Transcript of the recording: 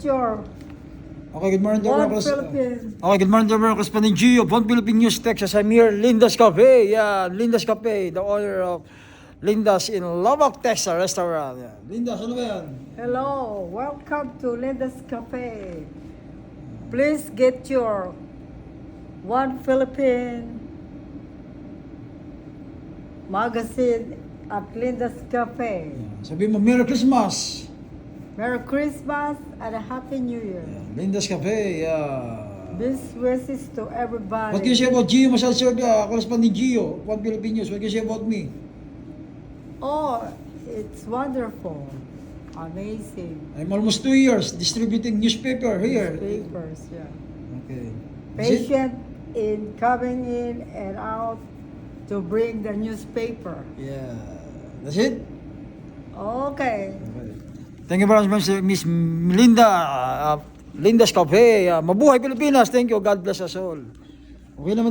your Okay, good morning to One everyone. Philippines. Okay, good morning to everyone. Correspondent Gio, One Philippine News Texas. I'm here, Linda's Cafe. Yeah, Linda's Cafe, the owner of Linda's in Lubbock, Texas restaurant. Yeah. Linda's, ano ba yan? Hello, welcome to Linda's Cafe. Please get your One Philippine magazine at Linda's Cafe. Sabi mo, Merry Christmas. Merry Christmas and a Happy New Year. Yeah, Linda's Cafe, yeah. Best wishes to everybody. What can you say about Gio Masalsor, Correspondent Gio, One Philippine News? What can you say about me? Oh, it's wonderful. Amazing. I'm almost 2 years distributing newspaper here. Papers, yeah. Okay. That's it? Patient in coming in and out to bring the newspaper. Yeah. That's it? Okay. Thank you very much, Miss Linda. Linda's Cafe. Mabuhay Pilipinas. Thank you. God bless us all. Okay naman.